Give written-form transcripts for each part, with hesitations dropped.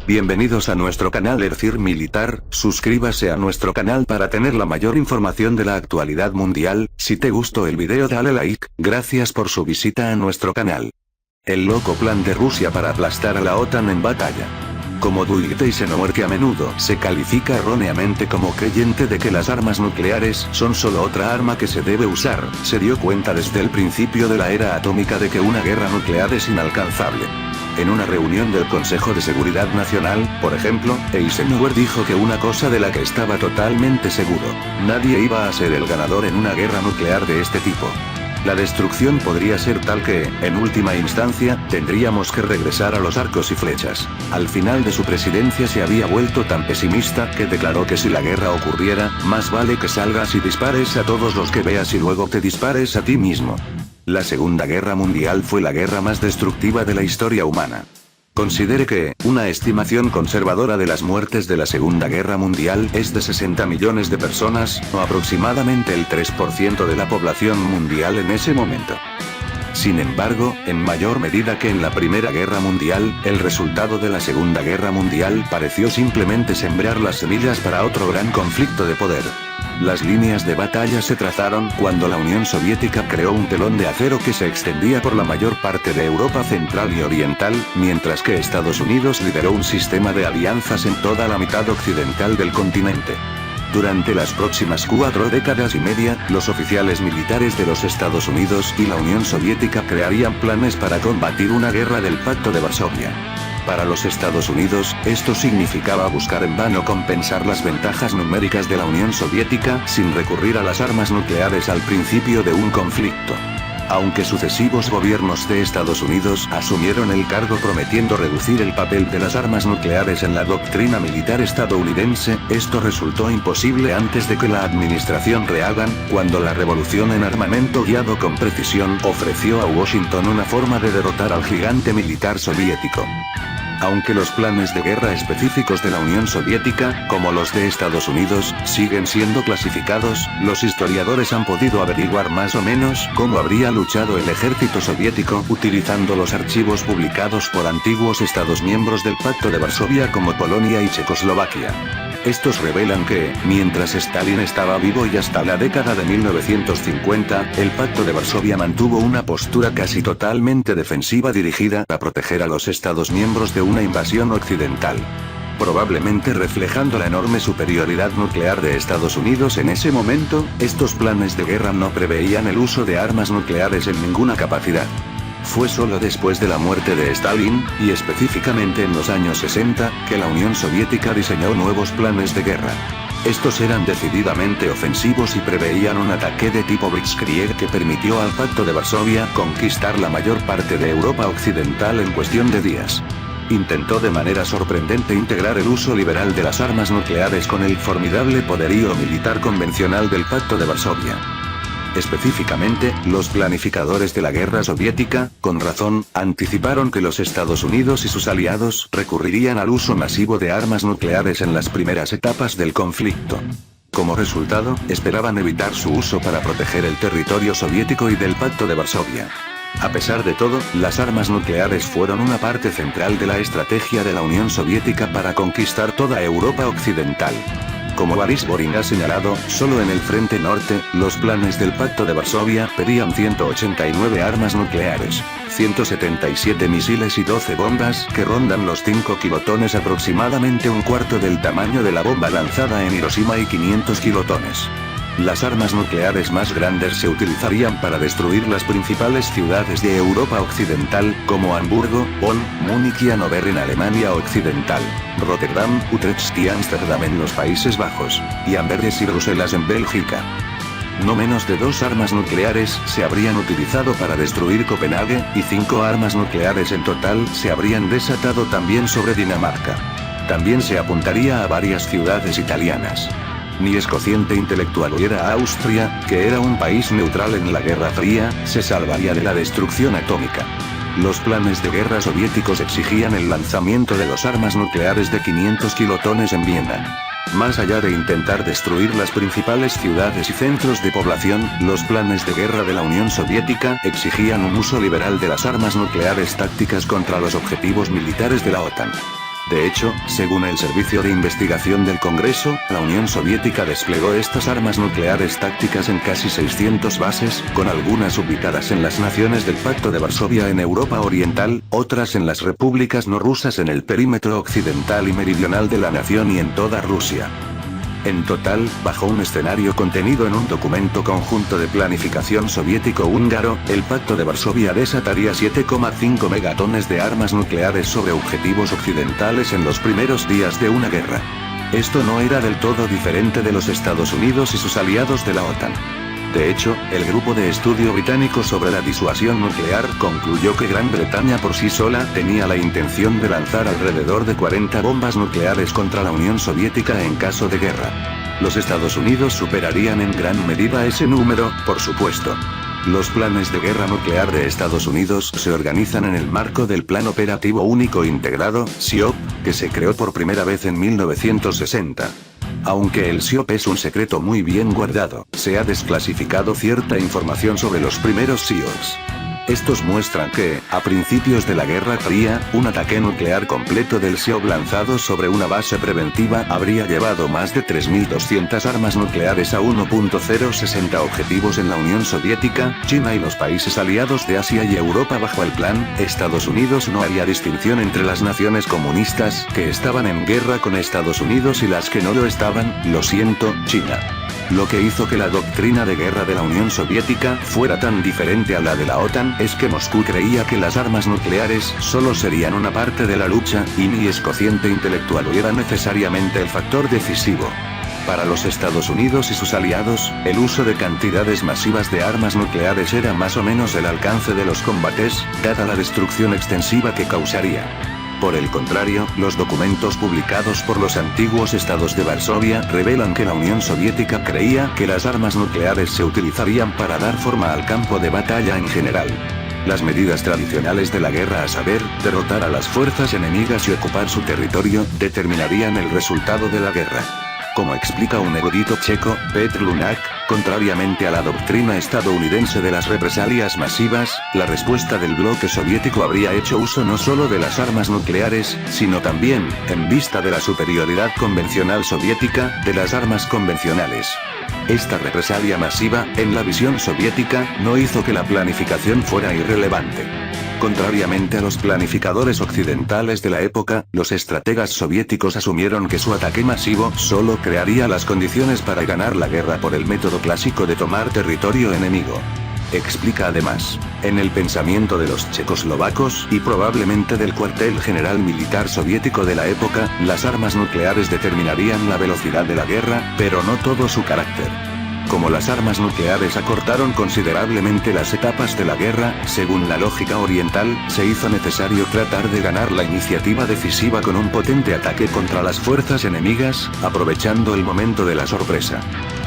Bienvenidos a nuestro canal Ercir Militar, suscríbase a nuestro canal para tener la mayor información de la actualidad mundial. Si te gustó el video dale like, gracias por su visita a nuestro canal. El loco plan de Rusia para aplastar a la OTAN en batalla. Como Dmitry Eisenhower, que a menudo se califica erróneamente como creyente de que las armas nucleares son solo otra arma que se debe usar, se dio cuenta desde el principio de la era atómica de que una guerra nuclear es inalcanzable. En una reunión del Consejo de Seguridad Nacional, por ejemplo, Eisenhower dijo que una cosa de la que estaba totalmente seguro: nadie iba a ser el ganador en una guerra nuclear de este tipo. La destrucción podría ser tal que, en última instancia, tendríamos que regresar a los arcos y flechas. Al final de su presidencia se había vuelto tan pesimista que declaró que si la guerra ocurriera, más vale que salgas y dispares a todos los que veas y luego te dispares a ti mismo. La Segunda Guerra Mundial fue la guerra más destructiva de la historia humana. Considere que, una estimación conservadora de las muertes de la Segunda Guerra Mundial es de 60 millones de personas, o aproximadamente el 3% de la población mundial en ese momento. Sin embargo, en mayor medida que en la Primera Guerra Mundial, el resultado de la Segunda Guerra Mundial pareció simplemente sembrar las semillas para otro gran conflicto de poder. Las líneas de batalla se trazaron cuando la Unión Soviética creó un telón de acero que se extendía por la mayor parte de Europa Central y Oriental, mientras que Estados Unidos lideró un sistema de alianzas en toda la mitad occidental del continente. Durante las próximas 4 décadas y media, los oficiales militares de los Estados Unidos y la Unión Soviética crearían planes para combatir una guerra del Pacto de Varsovia. Para los Estados Unidos, esto significaba buscar en vano compensar las ventajas numéricas de la Unión Soviética sin recurrir a las armas nucleares al principio de un conflicto. Aunque sucesivos gobiernos de Estados Unidos asumieron el cargo prometiendo reducir el papel de las armas nucleares en la doctrina militar estadounidense, esto resultó imposible antes de que la administración Reagan, cuando la revolución en armamento guiado con precisión ofreció a Washington una forma de derrotar al gigante militar soviético. Aunque los planes de guerra específicos de la Unión Soviética, como los de Estados Unidos, siguen siendo clasificados, los historiadores han podido averiguar más o menos cómo habría luchado el ejército soviético utilizando los archivos publicados por antiguos estados miembros del Pacto de Varsovia como Polonia y Checoslovaquia. Estos revelan que, mientras Stalin estaba vivo y hasta la década de 1950, el Pacto de Varsovia mantuvo una postura casi totalmente defensiva dirigida a proteger a los estados miembros de una invasión occidental. Probablemente reflejando la enorme superioridad nuclear de Estados Unidos en ese momento, estos planes de guerra no preveían el uso de armas nucleares en ninguna capacidad. Fue solo después de la muerte de Stalin, y específicamente en los años 60, que la Unión Soviética diseñó nuevos planes de guerra. Estos eran decididamente ofensivos y preveían un ataque de tipo Blitzkrieg que permitió al Pacto de Varsovia conquistar la mayor parte de Europa Occidental en cuestión de días. Intentó de manera sorprendente integrar el uso liberal de las armas nucleares con el formidable poderío militar convencional del Pacto de Varsovia. Específicamente, los planificadores de la guerra soviética, con razón, anticiparon que los Estados Unidos y sus aliados recurrirían al uso masivo de armas nucleares en las primeras etapas del conflicto. Como resultado, esperaban evitar su uso para proteger el territorio soviético y del Pacto de Varsovia. A pesar de todo, las armas nucleares fueron una parte central de la estrategia de la Unión Soviética para conquistar toda Europa Occidental. Como Boris Gorin ha señalado, solo en el frente norte, los planes del Pacto de Varsovia pedían 189 armas nucleares, 177 misiles y 12 bombas que rondan los 5 kilotones, aproximadamente un cuarto del tamaño de la bomba lanzada en Hiroshima, y 500 kilotones. Las armas nucleares más grandes se utilizarían para destruir las principales ciudades de Europa Occidental, como Hamburgo, Bonn, Múnich y Hannover en Alemania Occidental, Rotterdam, Utrecht y Ámsterdam en los Países Bajos, y Amberes y Bruselas en Bélgica. No menos de 2 armas nucleares se habrían utilizado para destruir Copenhague, y 5 armas nucleares en total se habrían desatado también sobre Dinamarca. También se apuntaría a varias ciudades italianas. Ni es consciente intelectual hubiera a Austria, que era un país neutral en la Guerra Fría, se salvaría de la destrucción atómica. Los planes de guerra soviéticos exigían el lanzamiento de las armas nucleares de 500 kilotones en Viena. Más allá de intentar destruir las principales ciudades y centros de población, los planes de guerra de la Unión Soviética exigían un uso liberal de las armas nucleares tácticas contra los objetivos militares de la OTAN. De hecho, según el Servicio de Investigación del Congreso, la Unión Soviética desplegó estas armas nucleares tácticas en casi 600 bases, con algunas ubicadas en las naciones del Pacto de Varsovia en Europa Oriental, otras en las repúblicas no rusas en el perímetro occidental y meridional de la nación y en toda Rusia. En total, bajo un escenario contenido en un documento conjunto de planificación soviético-húngaro, el Pacto de Varsovia desataría 7,5 megatones de armas nucleares sobre objetivos occidentales en los primeros días de una guerra. Esto no era del todo diferente de los Estados Unidos y sus aliados de la OTAN. De hecho, el grupo de estudio británico sobre la disuasión nuclear concluyó que Gran Bretaña por sí sola tenía la intención de lanzar alrededor de 40 bombas nucleares contra la Unión Soviética en caso de guerra. Los Estados Unidos superarían en gran medida ese número, por supuesto. Los planes de guerra nuclear de Estados Unidos se organizan en el marco del Plan Operativo Único Integrado, SIOP, que se creó por primera vez en 1960. Aunque el SIOP es un secreto muy bien guardado, se ha desclasificado cierta información sobre los primeros SIOPs. Estos muestran que, a principios de la Guerra Fría, un ataque nuclear completo del SIOP lanzado sobre una base preventiva habría llevado más de 3.200 armas nucleares a 1.060 objetivos en la Unión Soviética, China y los países aliados de Asia y Europa. Bajo el plan, Estados Unidos no haría distinción entre las naciones comunistas que estaban en guerra con Estados Unidos y las que no lo estaban, lo siento, China. Lo que hizo que la doctrina de guerra de la Unión Soviética fuera tan diferente a la de la OTAN es que Moscú creía que las armas nucleares solo serían una parte de la lucha, y ni el cociente intelectual era necesariamente el factor decisivo. Para los Estados Unidos y sus aliados, el uso de cantidades masivas de armas nucleares era más o menos el alcance de los combates, dada la destrucción extensiva que causaría. Por el contrario, los documentos publicados por los antiguos estados de Varsovia revelan que la Unión Soviética creía que las armas nucleares se utilizarían para dar forma al campo de batalla en general. Las medidas tradicionales de la guerra, a saber, derrotar a las fuerzas enemigas y ocupar su territorio, determinarían el resultado de la guerra. Como explica un erudito checo, Petr Lunak, contrariamente a la doctrina estadounidense de las represalias masivas, la respuesta del bloque soviético habría hecho uso no solo de las armas nucleares, sino también, en vista de la superioridad convencional soviética, de las armas convencionales. Esta represalia masiva, en la visión soviética, no hizo que la planificación fuera irrelevante. Contrariamente a los planificadores occidentales de la época, los estrategas soviéticos asumieron que su ataque masivo solo crearía las condiciones para ganar la guerra por el método clásico de tomar territorio enemigo. Explica además, en el pensamiento de los checoslovacos y probablemente del cuartel general militar soviético de la época, las armas nucleares determinarían la velocidad de la guerra, pero no todo su carácter. Como las armas nucleares acortaron considerablemente las etapas de la guerra, según la lógica oriental, se hizo necesario tratar de ganar la iniciativa decisiva con un potente ataque contra las fuerzas enemigas, aprovechando el momento de la sorpresa.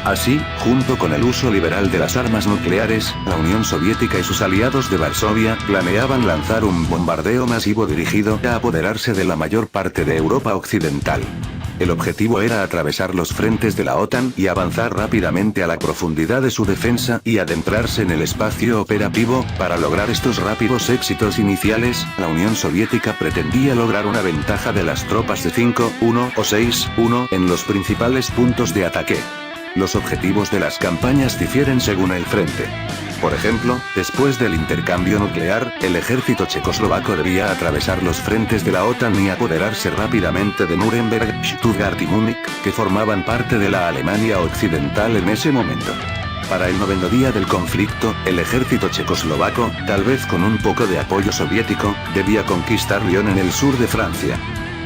Así, junto con el uso liberal de las armas nucleares, la Unión Soviética y sus aliados de Varsovia planeaban lanzar un bombardeo masivo dirigido a apoderarse de la mayor parte de Europa Occidental. El objetivo era atravesar los frentes de la OTAN y avanzar rápidamente a la profundidad de su defensa y adentrarse en el espacio operativo. Para lograr estos rápidos éxitos iniciales, la Unión Soviética pretendía lograr una ventaja de las tropas de 5-1 o 6-1 en los principales puntos de ataque. Los objetivos de las campañas difieren según el frente. Por ejemplo, después del intercambio nuclear, el ejército checoslovaco debía atravesar los frentes de la OTAN y apoderarse rápidamente de Nuremberg, Stuttgart y Múnich, que formaban parte de la Alemania occidental en ese momento. Para el noveno día del conflicto, el ejército checoslovaco, tal vez con un poco de apoyo soviético, debía conquistar Lyon en el sur de Francia.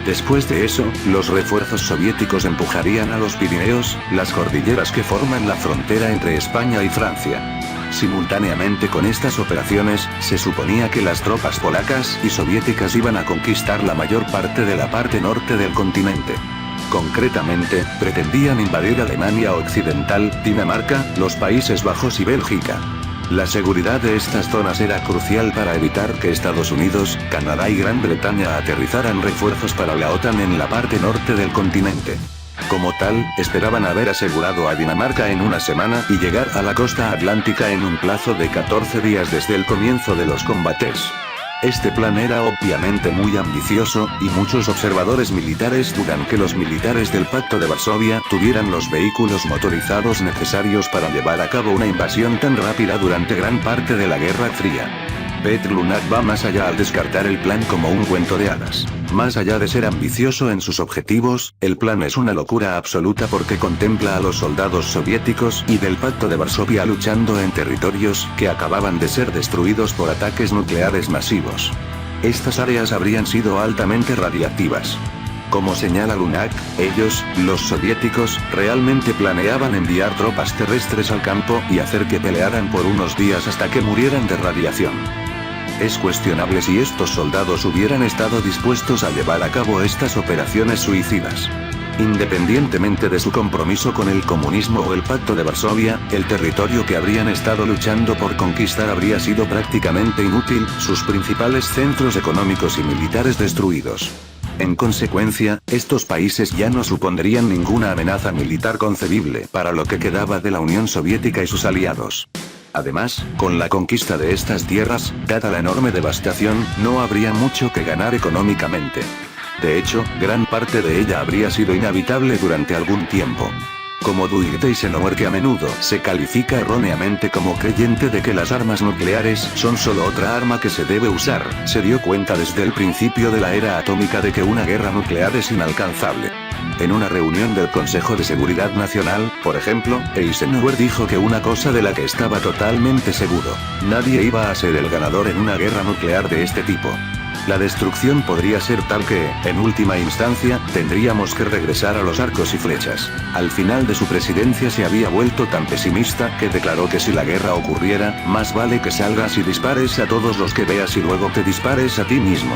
Después de eso, los refuerzos soviéticos empujarían a los Pirineos, las cordilleras que forman la frontera entre España y Francia. Simultáneamente con estas operaciones, se suponía que las tropas polacas y soviéticas iban a conquistar la mayor parte de la parte norte del continente. Concretamente, pretendían invadir Alemania Occidental, Dinamarca, los Países Bajos y Bélgica. La seguridad de estas zonas era crucial para evitar que Estados Unidos, Canadá y Gran Bretaña aterrizaran refuerzos para la OTAN en la parte norte del continente. Como tal, esperaban haber asegurado a Dinamarca en una semana y llegar a la costa atlántica en un plazo de 14 días desde el comienzo de los combates. Este plan era obviamente muy ambicioso, y muchos observadores militares dudan que los militares del Pacto de Varsovia tuvieran los vehículos motorizados necesarios para llevar a cabo una invasión tan rápida durante gran parte de la Guerra Fría. Petr Lunak va más allá al descartar el plan como un cuento de hadas. Más allá de ser ambicioso en sus objetivos, el plan es una locura absoluta porque contempla a los soldados soviéticos y del Pacto de Varsovia luchando en territorios que acababan de ser destruidos por ataques nucleares masivos. Estas áreas habrían sido altamente radiactivas. Como señala Lunak, ellos, los soviéticos, realmente planeaban enviar tropas terrestres al campo y hacer que pelearan por unos días hasta que murieran de radiación. Es cuestionable si estos soldados hubieran estado dispuestos a llevar a cabo estas operaciones suicidas. Independientemente de su compromiso con el comunismo o el Pacto de Varsovia, el territorio que habrían estado luchando por conquistar habría sido prácticamente inútil, sus principales centros económicos y militares destruidos. En consecuencia, estos países ya no supondrían ninguna amenaza militar concebible para lo que quedaba de la Unión Soviética y sus aliados. Además, con la conquista de estas tierras, dada la enorme devastación, no habría mucho que ganar económicamente. De hecho, gran parte de ella habría sido inhabitable durante algún tiempo. Como Dwight Eisenhower, que a menudo se califica erróneamente como creyente de que las armas nucleares son solo otra arma que se debe usar, se dio cuenta desde el principio de la era atómica de que una guerra nuclear es inalcanzable. En una reunión del Consejo de Seguridad Nacional, por ejemplo, Eisenhower dijo que una cosa de la que estaba totalmente seguro: nadie iba a ser el ganador en una guerra nuclear de este tipo. La destrucción podría ser tal que, en última instancia, tendríamos que regresar a los arcos y flechas. Al final de su presidencia se había vuelto tan pesimista que declaró que si la guerra ocurriera, más vale que salgas y dispares a todos los que veas y luego te dispares a ti mismo.